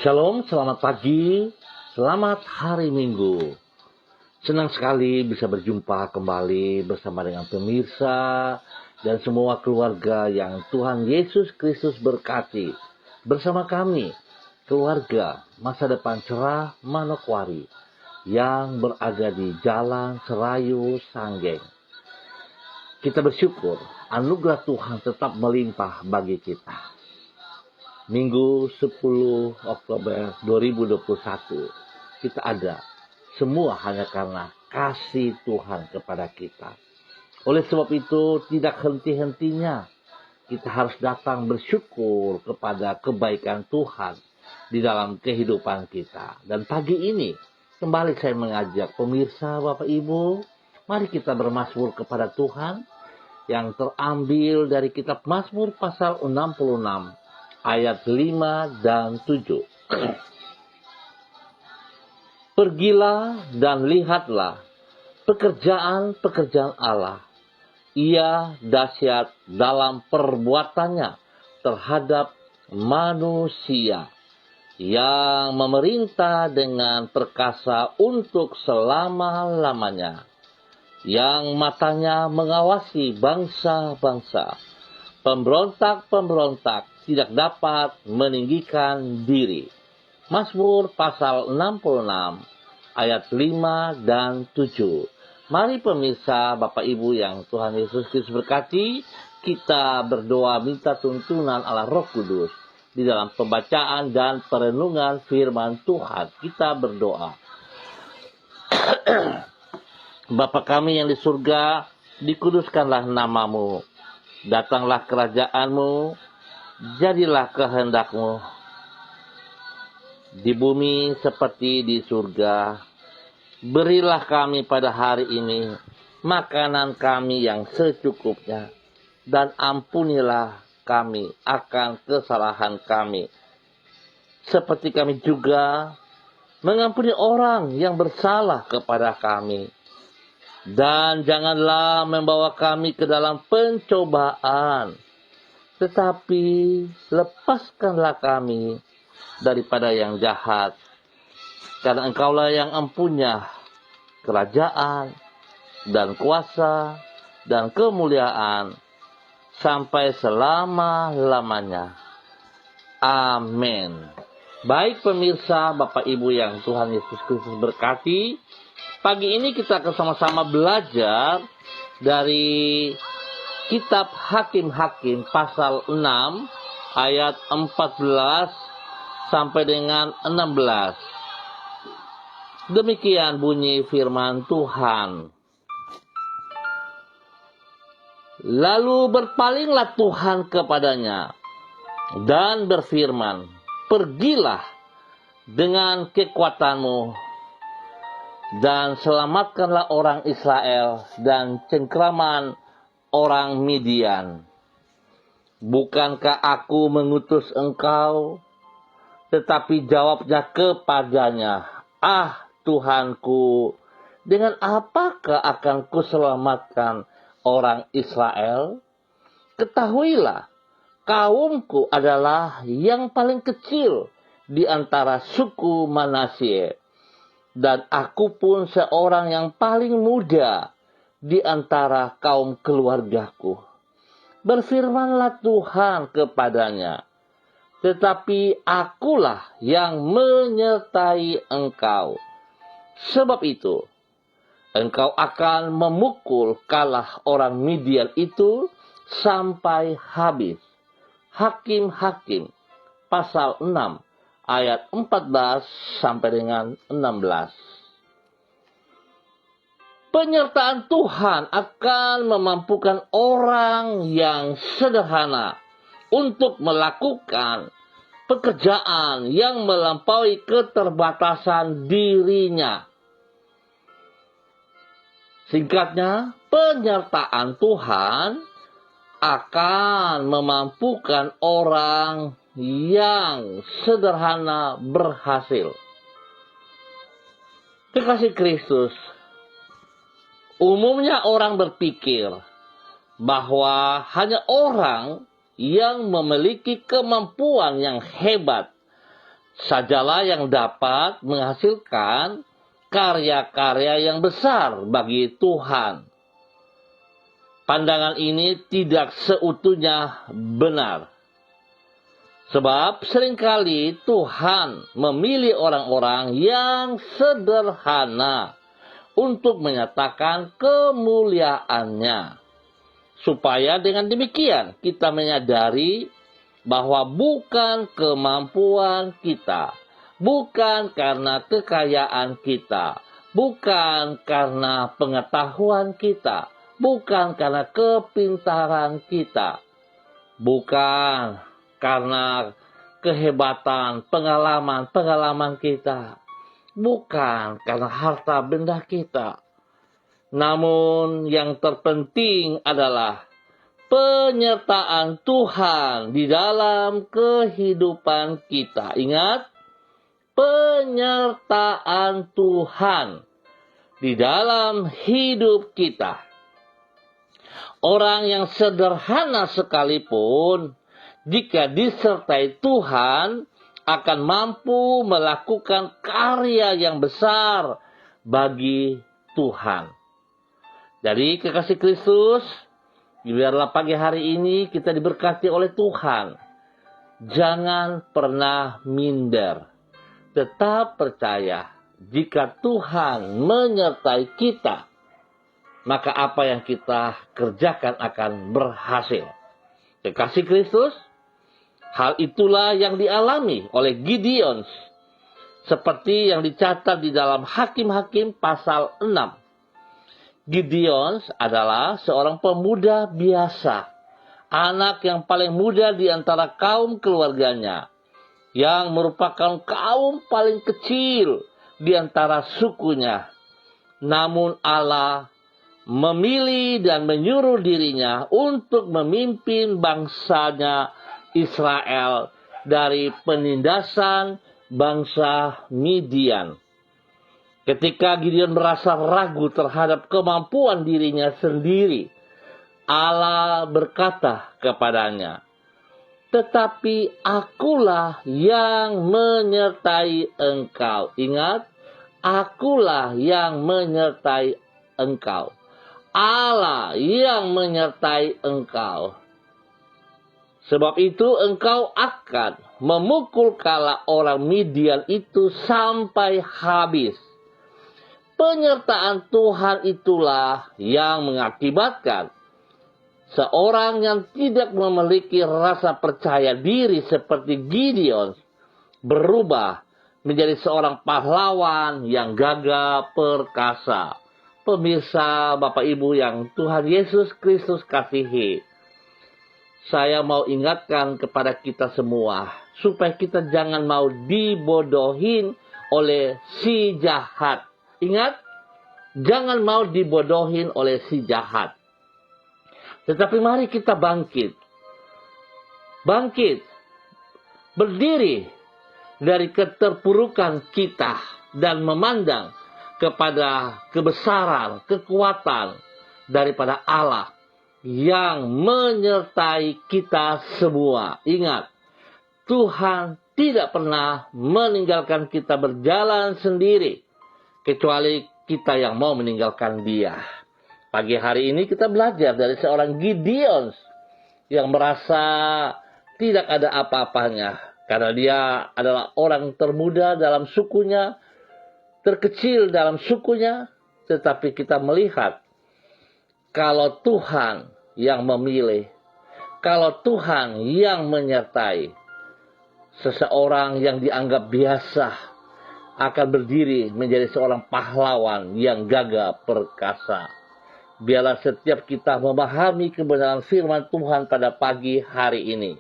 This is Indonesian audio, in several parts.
Shalom, selamat pagi, selamat hari Minggu. Senang sekali bisa berjumpa kembali bersama dengan pemirsa dan semua keluarga yang Tuhan Yesus Kristus berkati. Bersama kami, keluarga Masa Depan Cerah Manokwari yang berada di Jalan Serayu Sanggeng. Kita bersyukur anugerah Tuhan tetap melimpah bagi kita. Minggu 10 Oktober 2021 kita ada semua hanya karena kasih Tuhan kepada kita. Oleh sebab itu tidak henti-hentinya kita harus datang bersyukur kepada kebaikan Tuhan di dalam kehidupan kita. Dan pagi ini kembali saya mengajak pemirsa Bapak Ibu, mari kita bermazmur kepada Tuhan yang terambil dari kitab Mazmur pasal 66 ayat 5 dan 7. Pergilah dan lihatlah pekerjaan-pekerjaan Allah. Ia dahsyat dalam perbuatannya terhadap manusia, yang memerintah dengan perkasa untuk selama-lamanya, yang matanya mengawasi bangsa-bangsa. Pemberontak-pemberontak tidak dapat meninggikan diri. Mazmur pasal 66 ayat 5 dan 7. Mari pemirsa Bapak Ibu yang Tuhan Yesus Kristus berkati, kita berdoa minta tuntunan Allah Roh Kudus di dalam pembacaan dan perenungan firman Tuhan. Kita berdoa. Bapa kami yang di surga, dikuduskanlah namamu. Datanglah kerajaan-Mu, jadilah kehendak-Mu di bumi seperti di surga. Berilah kami pada hari ini makanan kami yang secukupnya, dan ampunilah kami akan kesalahan kami, seperti kami juga mengampuni orang yang bersalah kepada kami. Dan janganlah membawa kami ke dalam pencobaan, tetapi lepaskanlah kami daripada yang jahat. Karena Engkaulah yang empunya kerajaan dan kuasa dan kemuliaan sampai selama-lamanya. Amin. Baik pemirsa, Bapak Ibu yang Tuhan Yesus Kristus berkati, pagi ini kita akan sama-sama belajar dari kitab Hakim-Hakim pasal 6 ayat 14 sampai dengan 16. Demikian bunyi firman Tuhan. Lalu berpalinglah Tuhan kepadanya dan berfirman, "Pergilah dengan kekuatanmu dan selamatkanlah orang Israel dan cengkraman orang Midian. Bukankah aku mengutus engkau?" Tetapi jawabnya kepadanya, "Ah Tuhanku, dengan apakah akan kuselamatkan orang Israel? Ketahuilah, kaumku adalah yang paling kecil di antara suku Manasye, dan aku pun seorang yang paling muda di antara kaum keluargaku." Berfirmanlah Tuhan kepadanya, "Tetapi akulah yang menyertai engkau. Sebab itu, engkau akan memukul kalah orang Midian itu sampai habis." Hakim-Hakim pasal 6 ayat 14 sampai dengan 16. Penyertaan Tuhan akan memampukan orang yang sederhana untuk melakukan pekerjaan yang melampaui keterbatasan dirinya. Singkatnya, penyertaan Tuhan akan memampukan orang yang sederhana berhasil. Kekasih Kristus, umumnya orang berpikir bahwa hanya orang yang memiliki kemampuan yang hebat sajalah yang dapat menghasilkan karya-karya yang besar bagi Tuhan. Pandangan ini tidak seutuhnya benar. Sebab seringkali Tuhan memilih orang-orang yang sederhana untuk menyatakan kemuliaannya. Supaya dengan demikian kita menyadari bahwa bukan kemampuan kita, bukan karena kekayaan kita, bukan karena pengetahuan kita, bukan karena kepintaran kita, bukan karena kehebatan, pengalaman kita, bukan karena harta benda kita. Namun yang terpenting adalah penyertaan Tuhan di dalam kehidupan kita. Ingat, penyertaan Tuhan di dalam hidup kita. Orang yang sederhana sekalipun, jika disertai Tuhan, akan mampu melakukan karya yang besar bagi Tuhan. Dari kekasih Kristus, biarlah pagi hari ini kita diberkati oleh Tuhan. Jangan pernah minder. Tetap percaya, jika Tuhan menyertai kita, maka apa yang kita kerjakan akan berhasil. Kekasih Kristus, hal itulah yang dialami oleh Gideon, seperti yang dicatat di dalam Hakim-Hakim pasal 6. Gideon adalah seorang pemuda biasa, anak yang paling muda di antara kaum keluarganya, yang merupakan kaum paling kecil di antara sukunya. Namun Allah memilih dan menyuruh dirinya untuk memimpin bangsanya Israel dari penindasan bangsa Midian. Ketika Gideon merasa ragu terhadap kemampuan dirinya sendiri, Allah berkata kepadanya, "Tetapi akulah yang menyertai engkau." Ingat, akulah yang menyertai engkau. Allah yang menyertai engkau. Sebab itu engkau akan memukul kepala orang Midian itu sampai habis. Penyertaan Tuhan itulah yang mengakibatkan seorang yang tidak memiliki rasa percaya diri seperti Gideon berubah menjadi seorang pahlawan yang gagah perkasa. Pemirsa, Bapak Ibu yang Tuhan Yesus Kristus kasihi, saya mau ingatkan kepada kita semua supaya kita jangan mau dibodohin oleh si jahat. Ingat, jangan mau dibodohin oleh si jahat. Tetapi mari kita bangkit. Bangkit. Berdiri dari keterpurukan kita dan memandang kepada kebesaran, kekuatan daripada Allah yang menyertai kita semua. Ingat, Tuhan tidak pernah meninggalkan kita berjalan sendiri, kecuali kita yang mau meninggalkan Dia. Pagi hari ini kita belajar dari seorang Gideon yang merasa tidak ada apa-apanya, karena dia adalah orang termuda dalam sukunya, terkecil dalam sukunya. Tetapi kita melihat, kalau Tuhan yang memilih, kalau Tuhan yang menyertai, seseorang yang dianggap biasa akan berdiri menjadi seorang pahlawan yang gagah perkasa. Biarlah setiap kita memahami kebenaran firman Tuhan pada pagi hari ini.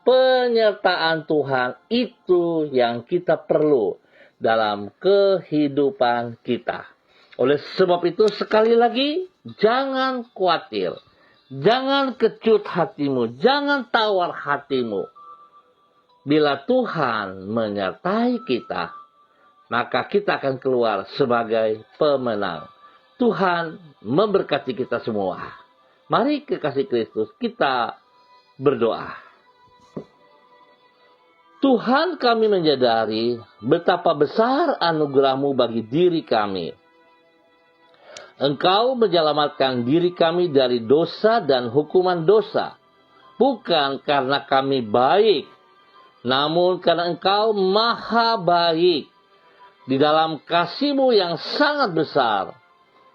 Penyertaan Tuhan itu yang kita perlu dalam kehidupan kita. Oleh sebab itu, sekali lagi, jangan khawatir. Jangan kecut hatimu. Jangan tawar hatimu. Bila Tuhan menyertai kita, maka kita akan keluar sebagai pemenang. Tuhan memberkati kita semua. Mari kekasih Kristus, kita berdoa. Tuhan, kami menyadari betapa besar anugerah-Mu bagi diri kami. Engkau menyelamatkan diri kami dari dosa dan hukuman dosa, bukan karena kami baik, namun karena Engkau maha baik. Di dalam kasih-Mu yang sangat besar,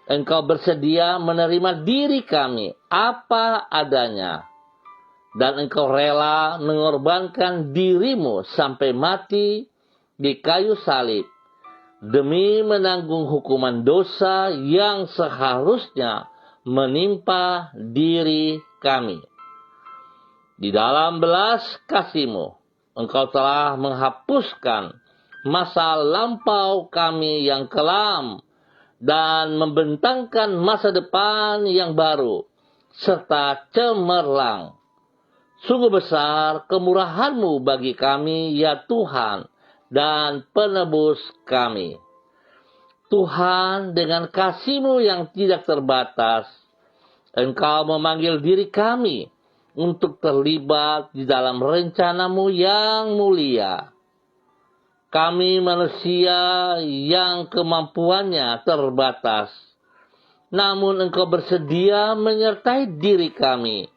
Engkau bersedia menerima diri kami apa adanya. Dan Engkau rela mengorbankan diri-Mu sampai mati di kayu salib demi menanggung hukuman dosa yang seharusnya menimpa diri kami. Di dalam belas kasih-Mu, Engkau telah menghapuskan masa lampau kami yang kelam dan membentangkan masa depan yang baru serta cemerlang. Sungguh besar kemurahan-Mu bagi kami, ya Tuhan, dan penebus kami. Tuhan, dengan kasih-Mu yang tidak terbatas, Engkau memanggil diri kami untuk terlibat di dalam rencana-Mu yang mulia. Kami manusia yang kemampuannya terbatas, namun Engkau bersedia menyertai diri kami,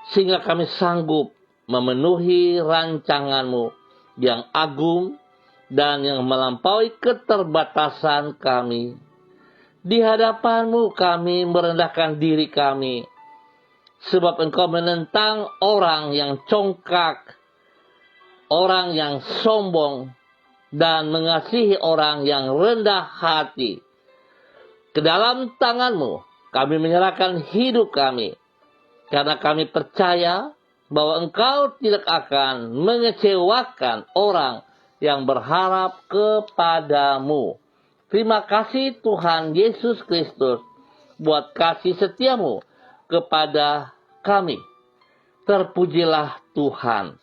sehingga kami sanggup memenuhi rancangan-Mu yang agung dan yang melampaui keterbatasan kami. Di hadapan-Mu kami merendahkan diri kami, sebab Engkau menentang orang yang congkak, orang yang sombong, dan mengasihi orang yang rendah hati. Ke dalam tangan-Mu kami menyerahkan hidup kami, karena kami percaya bahwa Engkau tidak akan mengecewakan orang yang berharap kepada-Mu. Terima kasih Tuhan Yesus Kristus buat kasih setia-Mu kepada kami. Terpujilah Tuhan.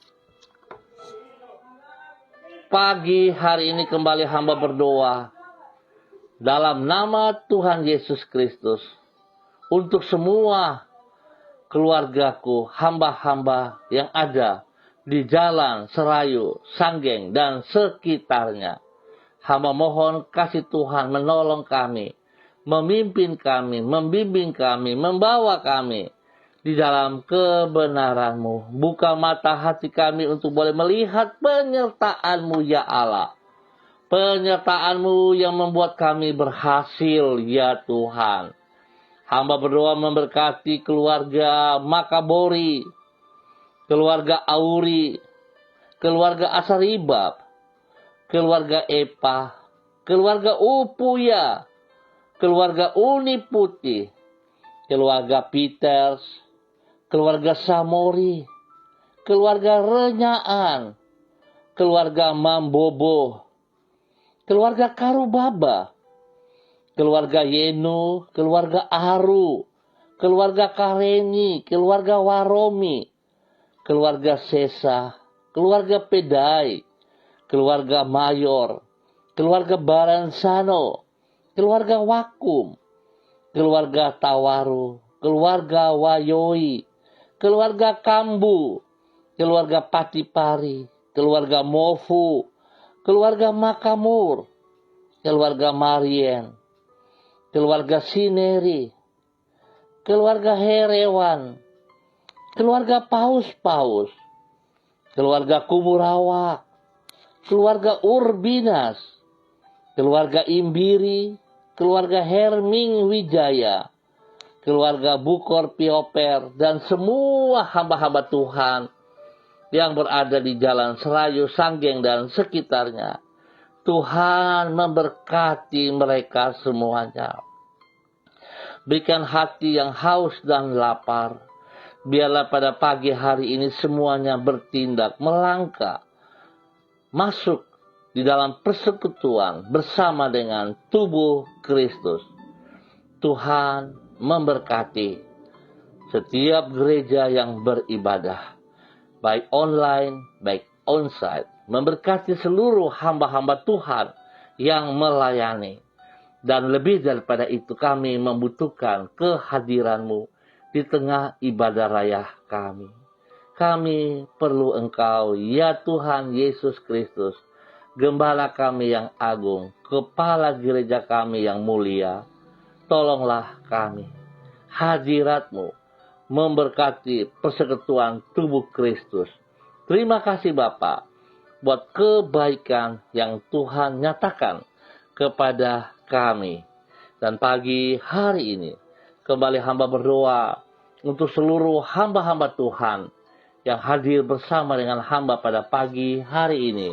Pagi hari ini kembali hamba berdoa dalam nama Tuhan Yesus Kristus untuk semua keluargaku, hamba-hamba yang ada di Jalan Serayu, Sanggeng, dan sekitarnya. Hamba mohon kasih Tuhan menolong kami, memimpin kami, membimbing kami, membawa kami di dalam kebenaran-Mu. Buka mata hati kami untuk boleh melihat penyertaan-Mu, ya Allah. Penyertaan-Mu yang membuat kami berhasil, ya Tuhan. Hamba berdoa memberkati keluarga Makabori, keluarga Auri, keluarga Asaribab, keluarga Epa, keluarga Upuya, keluarga Uni Putih, keluarga Peters, keluarga Samori, keluarga Renyaan, keluarga Mambobo, keluarga Karubaba, keluarga Yenu, keluarga Aru, keluarga Kareni, keluarga Waromi, keluarga Sesa, keluarga Pedai, keluarga Mayor, keluarga Baransano, keluarga Wakum, keluarga Tawaru, keluarga Wayoi, keluarga Kambu, keluarga Patipari, keluarga Mofu, keluarga Makamur, keluarga Marien, keluarga Sineri, keluarga Herewan, keluarga Paus-Paus, keluarga Kumurawak, keluarga Urbinas, keluarga Imbiri, keluarga Herming Wijaya, keluarga Bukor Pioper, dan semua hamba-hamba Tuhan yang berada di Jalan Serayu, Sanggeng, dan sekitarnya. Tuhan memberkati mereka semuanya. Berikan hati yang haus dan lapar. Biarlah pada pagi hari ini semuanya bertindak, melangkah, masuk di dalam persekutuan bersama dengan tubuh Kristus. Tuhan memberkati setiap gereja yang beribadah, baik online, baik onsite. Memberkati seluruh hamba-hamba Tuhan yang melayani. Dan lebih daripada itu, kami membutuhkan kehadiran-Mu di tengah ibadah raya kami. Kami perlu Engkau, ya Tuhan Yesus Kristus, Gembala kami yang agung, Kepala gereja kami yang mulia. Tolonglah kami. Hadirat-Mu memberkati persekutuan tubuh Kristus. Terima kasih Bapa buat kebaikan yang Tuhan nyatakan kepada kami. Dan pagi hari ini kembali hamba berdoa untuk seluruh hamba-hamba Tuhan yang hadir bersama dengan hamba pada pagi hari ini.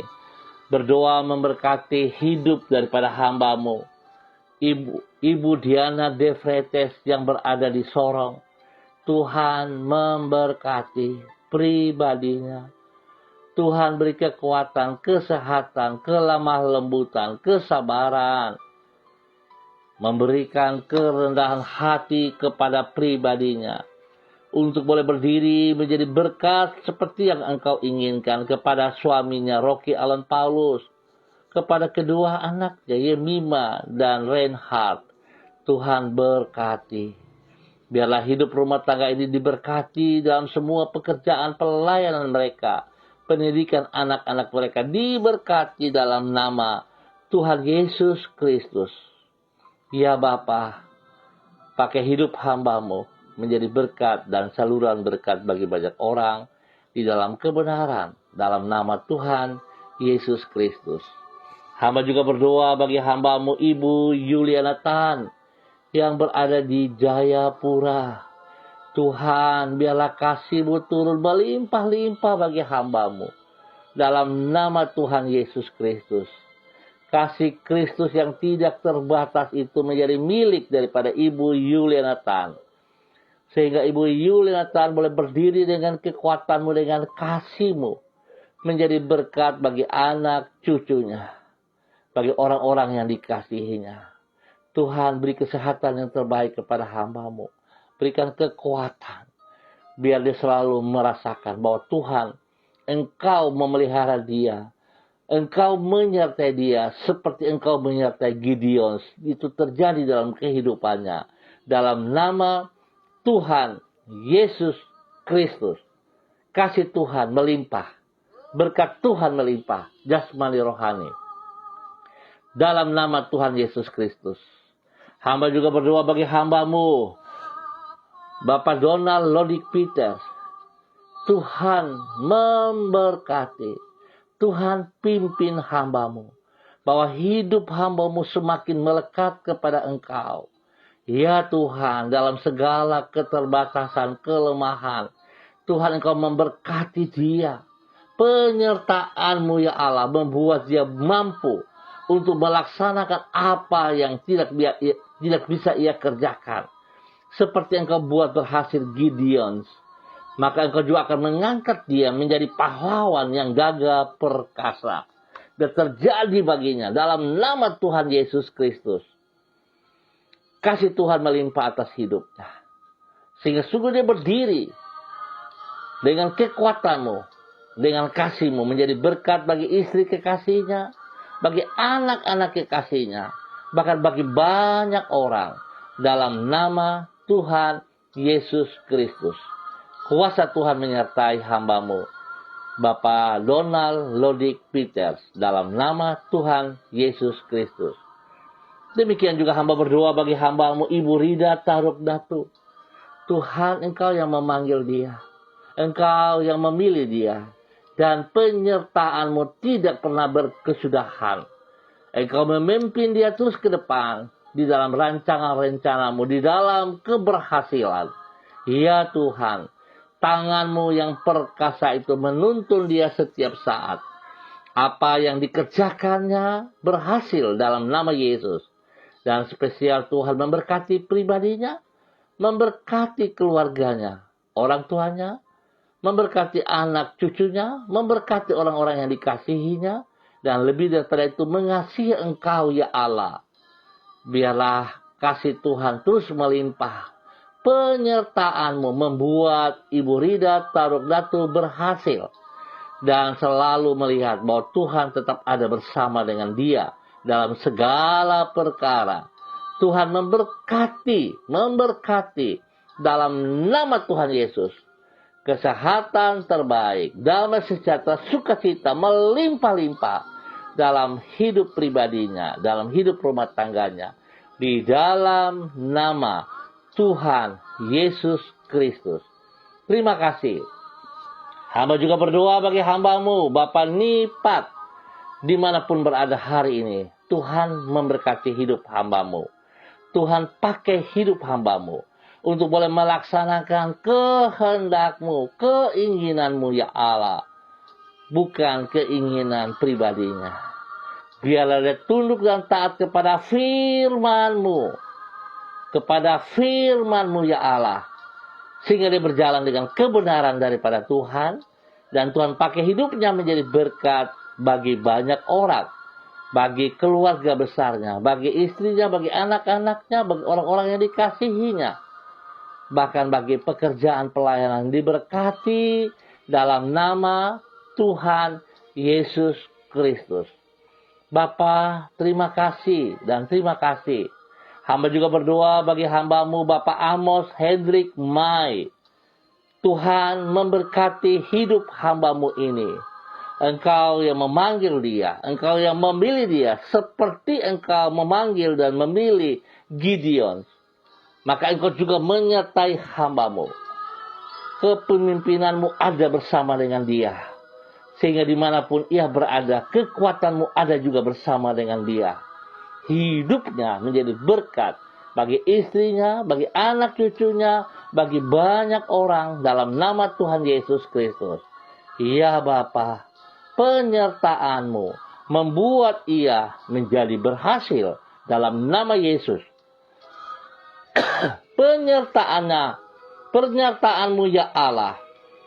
Berdoa memberkati hidup daripada hamba-Mu, Ibu Diana De Vretes yang berada di Sorong. Tuhan memberkati pribadinya. Tuhan beri kekuatan, kesehatan, kelemah lembutan, kesabaran. Memberikan kerendahan hati kepada pribadinya. Untuk boleh berdiri menjadi berkat seperti yang Engkau inginkan kepada suaminya Rocky Alan Paulus, kepada kedua anaknya Yemima dan Reinhard. Tuhan berkati. Biarlah hidup rumah tangga ini diberkati dalam semua pekerjaan pelayanan mereka. Pendidikan anak-anak mereka diberkati dalam nama Tuhan Yesus Kristus. Ya Bapa, pakai hidup hamba-Mu menjadi berkat dan saluran berkat bagi banyak orang di dalam kebenaran dalam nama Tuhan Yesus Kristus. Hamba juga berdoa bagi hamba-Mu Ibu Yuliana Tan yang berada di Jayapura. Tuhan, biarlah kasih-Mu turun melimpah-limpah bagi hamba-Mu dalam nama Tuhan Yesus Kristus. Kasih Kristus yang tidak terbatas itu menjadi milik daripada Ibu Yuliana Tan. Sehingga Ibu Yuliana Tan boleh berdiri dengan kekuatan-Mu, dengan kasih-Mu. Menjadi berkat bagi anak cucunya. Bagi orang-orang yang dikasihinya. Tuhan beri kesehatan yang terbaik kepada hamba-Mu. Berikan kekuatan. Biar dia selalu merasakan bahwa Tuhan, Engkau memelihara dia. Engkau menyertai dia seperti Engkau menyertai Gideon. Itu terjadi dalam kehidupannya. Dalam nama Tuhan Yesus Kristus. Kasih Tuhan melimpah. Berkat Tuhan melimpah. Jasmani rohani. Dalam nama Tuhan Yesus Kristus. Hamba juga berdoa bagi hamba-Mu, Bapak Donald Lodik Peters. Tuhan memberkati. Tuhan pimpin hamba-Mu. Bahwa hidup hamba-Mu semakin melekat kepada Engkau. Ya Tuhan, dalam segala keterbatasan, kelemahan, Tuhan Engkau memberkati dia. Penyertaan-Mu ya Allah membuat dia mampu untuk melaksanakan apa yang tidak bisa ia kerjakan. Seperti Engkau buat berhasil Gideon, maka Engkau juga akan mengangkat dia menjadi pahlawan yang gagah perkasa. Dan terjadi baginya dalam nama Tuhan Yesus Kristus. Kasih Tuhan melimpah atas hidupnya. Sehingga sungguh dia berdiri dengan kekuatan-Mu, dengan kasih-Mu menjadi berkat bagi istri kekasihnya, bagi anak-anak kekasihnya, bahkan bagi banyak orang dalam nama Tuhan Yesus Kristus. Kuasa Tuhan menyertai hamba-Mu, Bapak Donald Lodik Peters, dalam nama Tuhan Yesus Kristus. Demikian juga hamba berdoa bagi hamba-Mu Ibu Rida Taruk Datu. Tuhan, Engkau yang memanggil dia. Engkau yang memilih dia. Dan penyertaan-Mu tidak pernah berkesudahan. Engkau memimpin dia terus ke depan. Di dalam rancangan-rencana-Mu. Di dalam keberhasilan. Ya Tuhan. Tangan-Mu yang perkasa itu menuntun dia setiap saat. Apa yang dikerjakannya berhasil dalam nama Yesus. Dan spesial Tuhan memberkati pribadinya, memberkati keluarganya, orang tuanya, memberkati anak cucunya, memberkati orang-orang yang dikasihinya, dan lebih daripada itu mengasihi Engkau ya Allah. Biarlah kasih Tuhan terus melimpah. Penyertaan-Mu membuat Ibu Rida Taruk Datu berhasil. Dan selalu melihat bahwa Tuhan tetap ada bersama dengan dia dalam segala perkara. Tuhan memberkati dalam nama Tuhan Yesus. kesehatan terbaik, damai sejahtera, sukacita melimpah-limpah dalam hidup pribadinya, dalam hidup rumah tangganya, di dalam nama Tuhan Yesus Kristus. Terima kasih. Hamba juga berdoa bagi hamba-Mu, Bapak Nipat, dimanapun berada hari ini. Tuhan memberkati hidup hamba-Mu. Tuhan pakai hidup hamba-Mu untuk boleh melaksanakan kehendak-Mu, keinginan-Mu ya Allah. Bukan keinginan pribadinya. Biarlah dia tunduk dan taat kepada firman-Mu. Kepada firman-Mu ya Allah. Sehingga dia berjalan dengan kebenaran daripada Tuhan. Dan Tuhan pakai hidupnya menjadi berkat bagi banyak orang. Bagi keluarga besarnya, bagi istrinya, bagi anak-anaknya, bagi orang-orang yang dikasihinya. Bahkan bagi pekerjaan pelayanan diberkati dalam nama Tuhan Yesus Kristus. Bapa, terima kasih dan terima kasih. Hamba juga berdoa bagi hamba-Mu Bapak Amos Hendrik Mai. Tuhan memberkati hidup hamba-Mu ini. Engkau yang memanggil dia, Engkau yang memilih dia, seperti Engkau memanggil dan memilih Gideon. Maka Engkau juga menyertai hamba-Mu. Kepemimpinan-Mu ada bersama dengan dia. Sehingga dimanapun ia berada, kekuatan-Mu ada juga bersama dengan dia. Hidupnya menjadi berkat bagi istrinya, bagi anak cucunya, bagi banyak orang dalam nama Tuhan Yesus Kristus. Ya Bapa, penyertaan-Mu membuat ia menjadi berhasil dalam nama Yesus. Penyertaan-Mu ya Allah,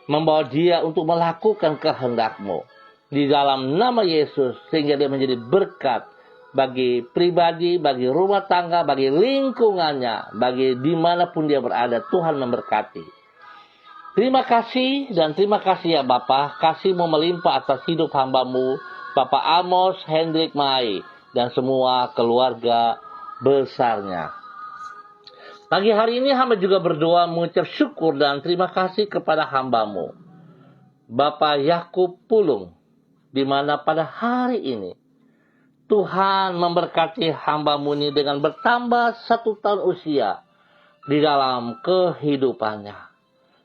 membawa dia untuk melakukan kehendak-Mu di dalam nama Yesus, sehingga dia menjadi berkat bagi pribadi, bagi rumah tangga, bagi lingkungannya, bagi dimanapun dia berada. Tuhan memberkati. Terima kasih dan terima kasih ya Bapa. Kasih-Mu melimpah atas hidup hamba-Mu Bapak Amos Hendrik Mai dan semua keluarga besarnya. Pagi hari ini hamba juga berdoa mengucap syukur dan terima kasih kepada hamba-Mu Bapak Yakub Pulung, di mana pada hari ini Tuhan memberkati hamba-Mu ini dengan bertambah 1 tahun usia di dalam kehidupannya.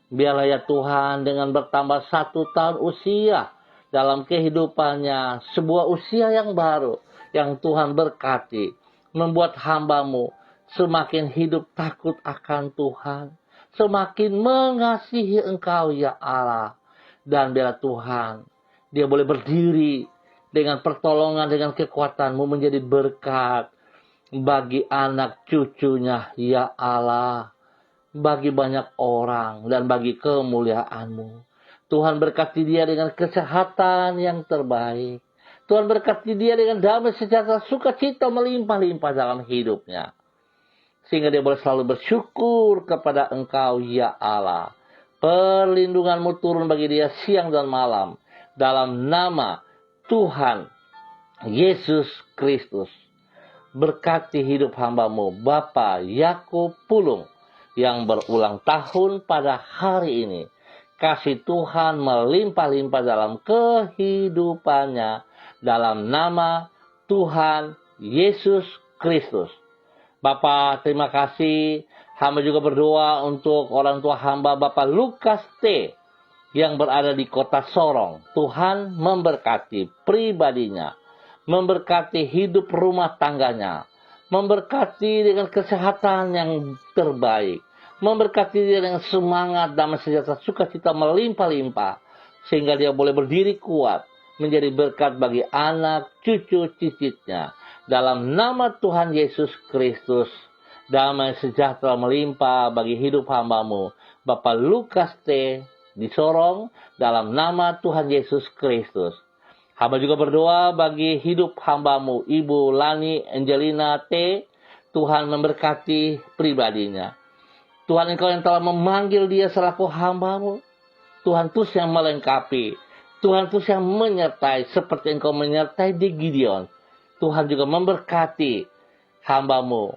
Biarlah ya Tuhan dengan bertambah 1 tahun usia dalam kehidupannya, sebuah usia yang baru yang Tuhan berkati, membuat hamba-Mu semakin hidup takut akan Tuhan, semakin mengasihi Engkau ya Allah. Dan biarlah Tuhan, dia boleh berdiri dengan pertolongan, dengan kekuatan-Mu menjadi berkat bagi anak cucunya ya Allah, bagi banyak orang dan bagi kemuliaan-Mu. Tuhan berkati dia dengan kesehatan yang terbaik. Tuhan berkati dia dengan damai sejahtera, sukacita melimpah-limpah dalam hidupnya. Sehingga dia boleh selalu bersyukur kepada Engkau ya Allah. Perlindungan-Mu turun bagi dia siang dan malam. Dalam nama Tuhan Yesus Kristus. Berkati hidup hamba-Mu Bapak Yakub Pulung yang berulang tahun pada hari ini. Kasih Tuhan melimpah-limpah dalam kehidupannya. Dalam nama Tuhan Yesus Kristus. Bapak, terima kasih. Hamba juga berdoa untuk orang tua hamba Bapak Lukas T. yang berada di kota Sorong. Tuhan memberkati pribadinya. Memberkati hidup rumah tangganya. Memberkati dengan kesehatan yang terbaik. Memberkati dia dengan semangat, damai sejahtera, sukacita melimpah-limpah. Sehingga dia boleh berdiri kuat. Menjadi berkat bagi anak, cucu, cicitnya. Dalam nama Tuhan Yesus Kristus. Damai sejahtera melimpah bagi hidup hamba-Mu Bapak Lukas T. di Sorong. Dalam nama Tuhan Yesus Kristus. Hamba juga berdoa bagi hidup hamba-Mu Ibu Lani Angelina T. Tuhan memberkati pribadinya. Tuhan, Engkau yang telah memanggil dia selaku hamba-Mu. Tuhan terus yang melengkapi. Tuhan terus yang menyertai seperti Engkau menyertai di Gideon. Tuhan juga memberkati hamba-Mu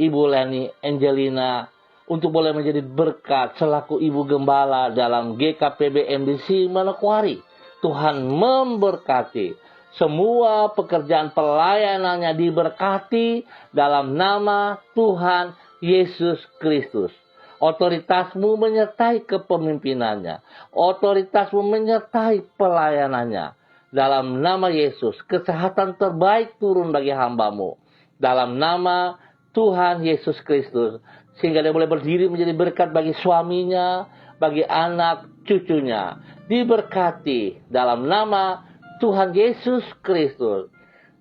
Ibu Lani Angelina untuk boleh menjadi berkat selaku Ibu Gembala dalam GKPB MDC Manokwari. Tuhan memberkati. Semua pekerjaan pelayanannya diberkati dalam nama Tuhan Yesus Kristus. Otoritasmu menyertai kepemimpinannya. Otoritasmu menyertai pelayanannya. Dalam nama Yesus, kesehatan terbaik turun bagi hambamu. Dalam nama Tuhan Yesus Kristus. Sehingga dia boleh berdiri menjadi berkat bagi suaminya, bagi anak cucunya. Diberkati dalam nama Tuhan Yesus Kristus.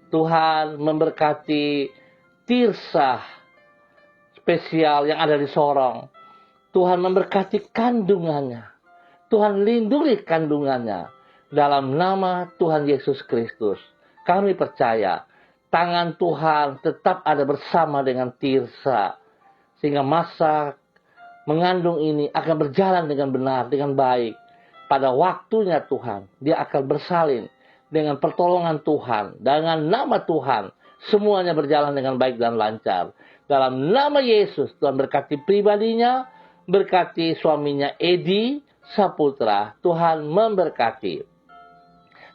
Tuhan memberkati Tirsa spesial yang ada di Sorong. Tuhan memberkati kandungannya. Tuhan lindungi kandungannya. Dalam nama Tuhan Yesus Kristus. Kami percaya tangan Tuhan tetap ada bersama dengan Tirsa. Sehingga masa mengandung ini akan berjalan dengan benar, dengan baik. Pada waktunya Tuhan, dia akan bersalin dengan pertolongan Tuhan. Dengan nama Tuhan, semuanya berjalan dengan baik dan lancar. Dalam nama Yesus, Tuhan berkati pribadinya, berkati suaminya Edi Saputra. Tuhan memberkati.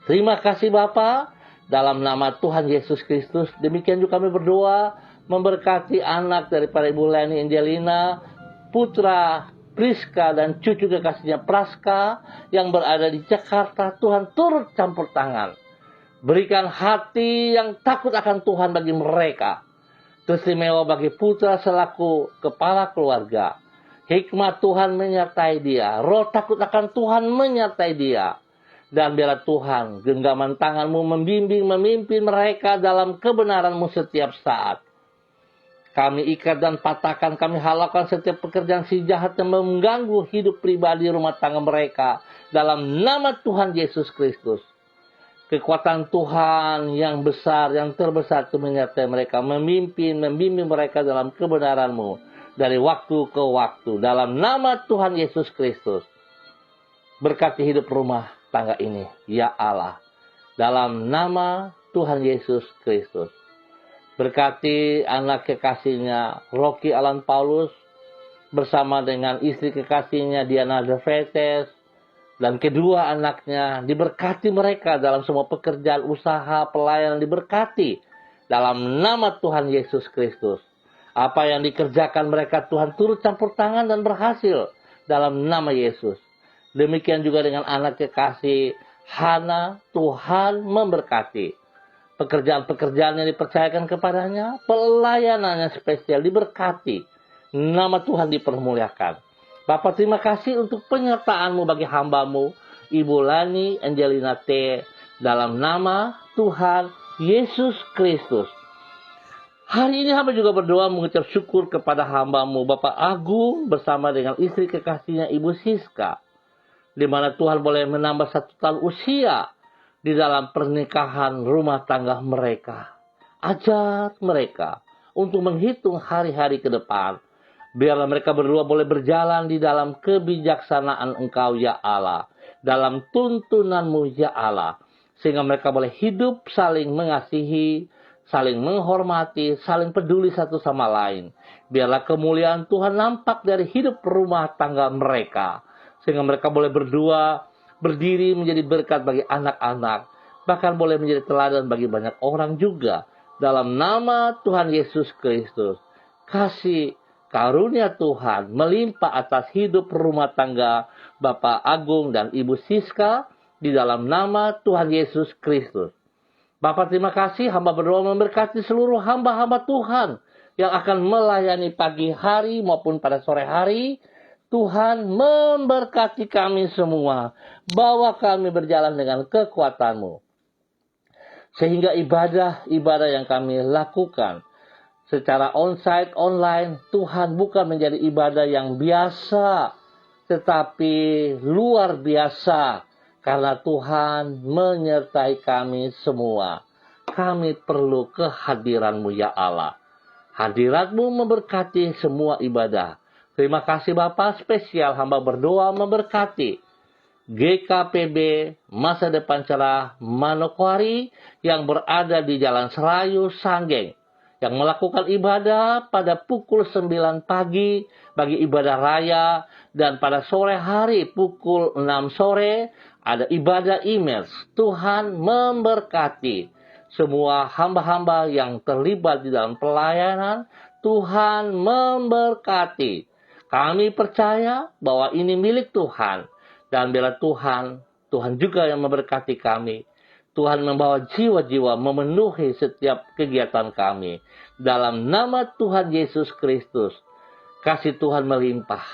Terima kasih Bapa, dalam nama Tuhan Yesus Kristus. Demikian juga kami berdoa, memberkati anak daripada Ibu Leni Angelina, putra Priska dan cucu kekasihnya Praska yang berada di Jakarta. Tuhan turut campur tangan. Berikan hati yang takut akan Tuhan bagi mereka. Teristimewa bagi putra selaku kepala keluarga. Hikmat Tuhan menyertai dia. Roh takut akan Tuhan menyertai dia. Dan biarlah Tuhan genggaman tanganmu membimbing, memimpin mereka dalam kebenaranmu setiap saat. Kami ikat dan patahkan, kami halaukan setiap pekerjaan si jahat yang mengganggu hidup pribadi rumah tangga mereka. Dalam nama Tuhan Yesus Kristus. Kekuatan Tuhan yang besar, yang terbesar itu menyertai mereka. Memimpin, membimbing mereka dalam kebenaran-Mu. Dari waktu ke waktu. Dalam nama Tuhan Yesus Kristus. Berkati hidup rumah tangga ini. Ya Allah. Dalam nama Tuhan Yesus Kristus. Berkati anak kekasihnya Rocky Alan Paulus bersama dengan istri kekasihnya Diana Defetes dan kedua anaknya. Diberkati mereka dalam semua pekerjaan usaha pelayanan, diberkati dalam nama Tuhan Yesus Kristus. Apa yang dikerjakan mereka Tuhan turut campur tangan dan berhasil dalam nama Yesus. Demikian juga dengan anak kekasih Hana, Tuhan memberkati. Pekerjaan-pekerjaan yang dipercayakan kepadanya, pelayanannya spesial diberkati. Nama Tuhan dipermuliakan. Bapak terima kasih untuk penyertaan-Mu bagi hamba-Mu, Ibu Lani Angelina T. Dalam nama Tuhan Yesus Kristus. Hari ini hamba juga berdoa mengucap syukur kepada hamba-Mu, Bapak Agung bersama dengan istri kekasihnya Ibu Siska. Di mana Tuhan boleh menambah 1 tahun usia di dalam pernikahan rumah tangga mereka. Ajak mereka untuk menghitung hari-hari ke depan. Biarlah mereka berdua boleh berjalan di dalam kebijaksanaan Engkau ya Allah. Dalam tuntunan-Mu ya Allah. Sehingga mereka boleh hidup saling mengasihi, saling menghormati, saling peduli satu sama lain. Biarlah kemuliaan Tuhan nampak dari hidup rumah tangga mereka. Sehingga mereka boleh berdua berdiri menjadi berkat bagi anak-anak. Bahkan boleh menjadi teladan bagi banyak orang juga. Dalam nama Tuhan Yesus Kristus. Kasih karunia Tuhan melimpah atas hidup rumah tangga Bapak Agung dan Ibu Siska. Di dalam nama Tuhan Yesus Kristus. Bapak terima kasih, hamba berdoa memberkati seluruh hamba-hamba Tuhan. Yang akan melayani pagi hari maupun pada sore hari. Tuhan memberkati kami semua. Bawa kami berjalan dengan kekuatan-Mu. Sehingga ibadah-ibadah yang kami lakukan secara onsite, online, Tuhan bukan menjadi ibadah yang biasa, tetapi luar biasa. Karena Tuhan menyertai kami semua. Kami perlu kehadiran-Mu ya Allah. Hadirat-Mu memberkati semua ibadah. Terima kasih Bapak, spesial hamba berdoa memberkati GKPB Masa Depan Cerah Manokwari yang berada di Jalan Serayu Sanggeng. yang melakukan ibadah pada pukul 9 pagi bagi ibadah raya, dan pada sore hari pukul 6 sore ada ibadah imers. Tuhan memberkati semua hamba-hamba yang terlibat di dalam pelayanan. Tuhan memberkati. Kami percaya bahwa ini milik Tuhan, dan bila Tuhan juga yang memberkati kami. Tuhan membawa jiwa-jiwa memenuhi setiap kegiatan kami. Dalam nama Tuhan Yesus Kristus, kasih Tuhan melimpah.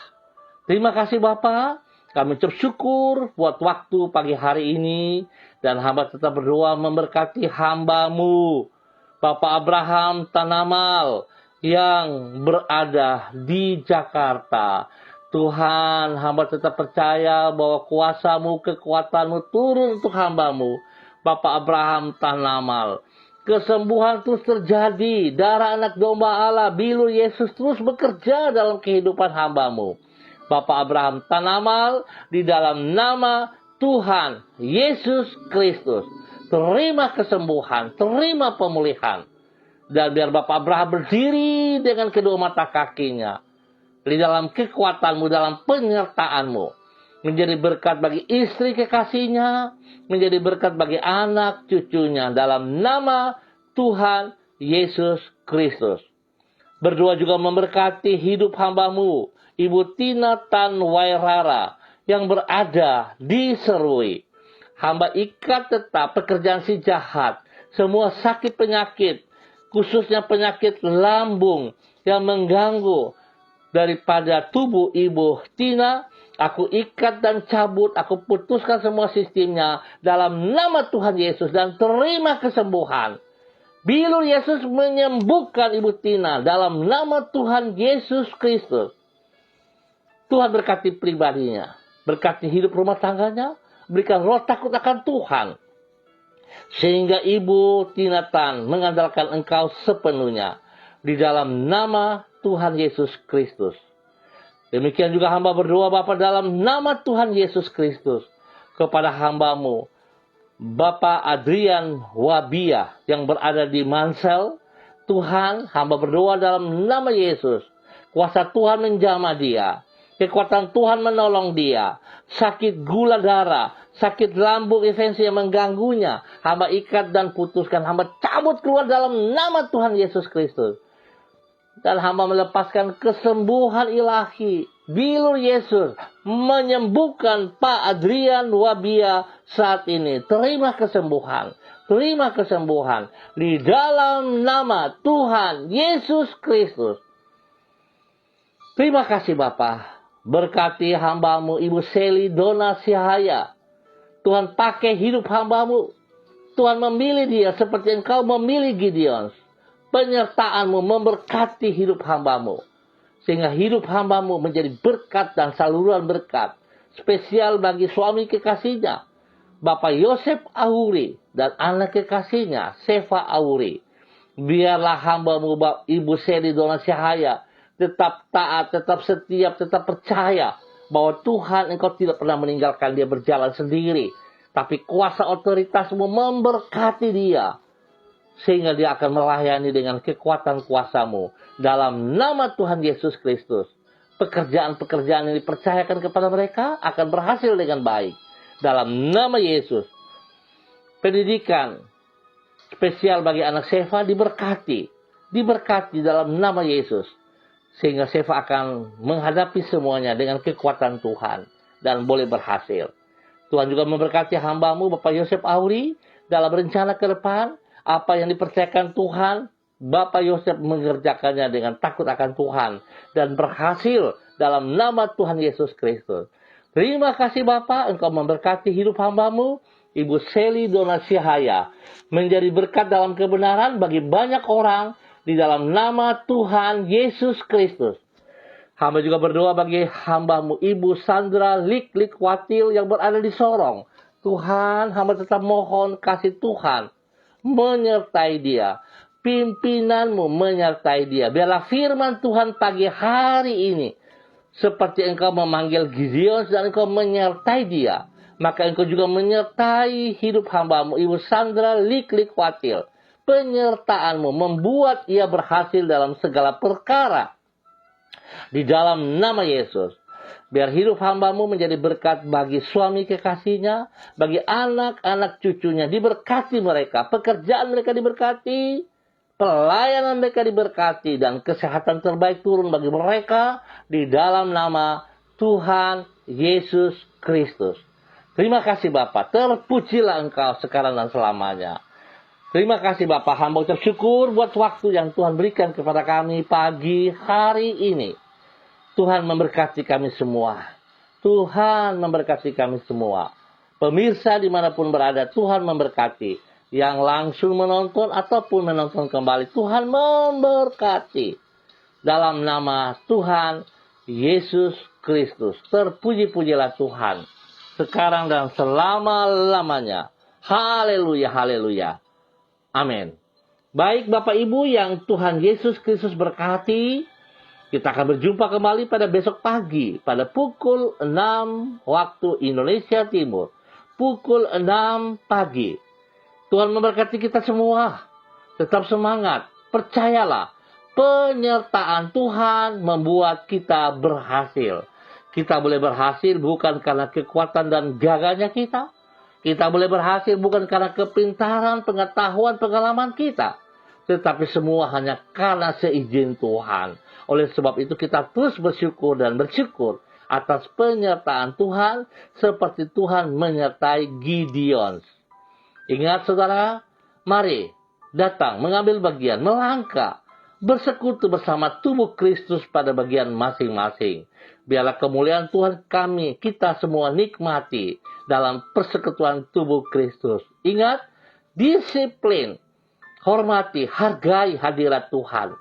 Terima kasih Bapa, kami bersyukur buat waktu pagi hari ini, dan hamba tetap berdoa memberkati hamba-Mu, Bapak Abraham Tanamal, yang berada di Jakarta. Tuhan, hamba tetap percaya bahwa kuasa-Mu, kekuatan-Mu turun untuk hamba-Mu, Bapak Abraham Tanamal. Kesembuhan terus terjadi. Darah anak domba Allah, bilur Yesus terus bekerja dalam kehidupan hamba-Mu, Bapak Abraham Tanamal, di dalam nama Tuhan Yesus Kristus. Terima kesembuhan, terima pemulihan. Dan biar Bapak Abraham berdiri dengan kedua mata kakinya di dalam kekuatan-Mu, dalam penyertaan-Mu. Menjadi berkat bagi istri kekasihnya, menjadi berkat bagi anak cucunya, dalam nama Tuhan Yesus Kristus. Berdoa juga memberkati hidup hamba-Mu, Ibu Tina Tan Wairara, yang berada di Serui. Hamba ikat tetap pekerjaan si jahat, semua sakit penyakit, khususnya penyakit lambung yang mengganggu daripada tubuh Ibu Tina. Aku ikat dan cabut, aku putuskan semua sistemnya dalam nama Tuhan Yesus, dan terima kesembuhan. Bilur Yesus menyembuhkan Ibu Tina dalam nama Tuhan Yesus Kristus. Tuhan berkati pribadinya, berkati hidup rumah tangganya, berikan roh takut akan Tuhan, sehingga Ibu Tina Tan mengandalkan Engkau sepenuhnya, di dalam nama Tuhan Yesus Kristus. Demikian juga hamba berdoa Bapa dalam nama Tuhan Yesus Kristus kepada hamba-Mu, Bapak Adrian Wabia, yang berada di Mansel. Tuhan, hamba berdoa dalam nama Yesus, kuasa Tuhan menjamah dia, kekuatan Tuhan menolong dia. Sakit gula darah, sakit lambung infeksi yang mengganggunya, hamba ikat dan putuskan, hamba cabut keluar dalam nama Tuhan Yesus Kristus. Dan hamba melepaskan kesembuhan ilahi. Bilur Yesus menyembuhkan Pak Adrian Wabia saat ini. Terima kesembuhan. Terima kesembuhan. Di dalam nama Tuhan Yesus Kristus. Terima kasih Bapa. Berkati hamba-Mu Ibu Seli Dona Sihaya. Tuhan pakai hidup hamba-Mu. Tuhan memilih dia seperti Engkau memilih Gideon. Penyertaan-Mu memberkati hidup hamba-Mu, sehingga hidup hamba-Mu menjadi berkat dan saluran berkat spesial bagi suami kekasihnya, Bapak Yosef Auri, dan anak kekasihnya, Seva Auri. Biarlah hamba-Mu Ibu Seli Dona Sihaya tetap taat, tetap setia, tetap percaya bahwa Tuhan Engkau tidak pernah meninggalkan dia berjalan sendiri, tapi kuasa otoritas-Mu memberkati dia, sehingga dia akan melayani dengan kekuatan kuasa-Mu. Dalam nama Tuhan Yesus Kristus, pekerjaan-pekerjaan yang dipercayakan kepada mereka akan berhasil dengan baik. Dalam nama Yesus, pendidikan spesial bagi anak Seva diberkati dalam nama Yesus, sehingga Seva akan menghadapi semuanya dengan kekuatan Tuhan dan boleh berhasil. Tuhan juga memberkati hamba-Mu Bapak Yosef Auri dalam rencana ke depan. Apa yang dipercayakan Tuhan, Bapak Yosef mengerjakannya dengan takut akan Tuhan dan berhasil dalam nama Tuhan Yesus Kristus. Terima kasih Bapak, Engkau memberkati hidup hamba-Mu Ibu Seli Dona Sihaya menjadi berkat dalam kebenaran bagi banyak orang di dalam nama Tuhan Yesus Kristus. Hamba juga berdoa bagi hamba-Mu Ibu Sandra Lik Watil yang berada di Sorong. Tuhan, hamba tetap mohon kasih Tuhan menyertai dia, pimpinan-Mu menyertai dia. Biarlah firman Tuhan pagi hari ini, seperti Engkau memanggil Gideon dan Engkau menyertai dia, maka Engkau juga menyertai hidup hamba-Mu Ibu Sandra Lik Watil. penyertaan-Mu membuat ia berhasil dalam segala perkara. Di dalam nama Yesus, biar hidup hamba-Mu menjadi berkat bagi suami kekasihnya, bagi anak-anak cucunya, diberkati mereka, pekerjaan mereka diberkati, pelayanan mereka diberkati, dan kesehatan terbaik turun bagi mereka di dalam nama Tuhan Yesus Kristus. Terima kasih Bapa, terpujilah Engkau sekarang dan selamanya. Terima kasih Bapa, hamba ucap syukur buat waktu yang Tuhan berikan kepada kami pagi hari ini. Tuhan memberkati kami semua. Tuhan memberkati kami semua. Pemirsa dimanapun berada, Tuhan memberkati. Yang langsung menonton ataupun menonton kembali, Tuhan memberkati. Dalam nama Tuhan Yesus Kristus. Terpuji-pujilah Tuhan sekarang dan selama-lamanya. Haleluya, haleluya. Amin. Baik Bapak Ibu yang Tuhan Yesus Kristus berkati, kita akan berjumpa kembali pada besok pagi, pada pukul 6 waktu Indonesia Timur. Pukul 6 pagi. Tuhan memberkati kita semua. Tetap semangat. Percayalah, penyertaan Tuhan membuat kita berhasil. Kita boleh berhasil bukan karena kekuatan dan gagahnya kita. Kita boleh berhasil bukan karena kepintaran, pengetahuan, pengalaman kita. Tetapi semua hanya karena seizin Tuhan. Oleh sebab itu kita terus bersyukur dan bersyukur atas penyertaan Tuhan seperti Tuhan menyertai Gideon. Ingat saudara, mari datang mengambil bagian, melangkah, bersekutu bersama tubuh Kristus pada bagian masing-masing. Biarlah kemuliaan Tuhan kita semua nikmati dalam persekutuan tubuh Kristus. Ingat, disiplin, hormati, hargai hadirat Tuhan.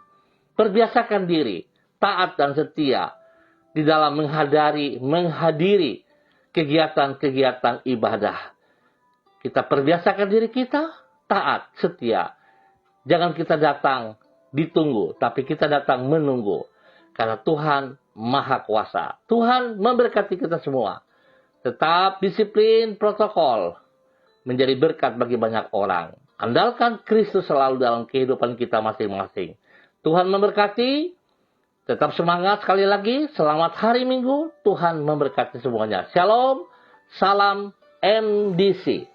Perbiasakan diri, taat dan setia di dalam menghadiri kegiatan-kegiatan ibadah. Kita perbiasakan diri kita, taat, setia. Jangan kita datang ditunggu, tapi kita datang menunggu. Karena Tuhan Maha Kuasa. Tuhan memberkati kita semua. Tetap disiplin protokol. Menjadi berkat bagi banyak orang. Andalkan Kristus selalu dalam kehidupan kita masing-masing. Tuhan memberkati. Tetap semangat sekali lagi. Selamat hari Minggu. Tuhan memberkati semuanya. Shalom. Salam MDC.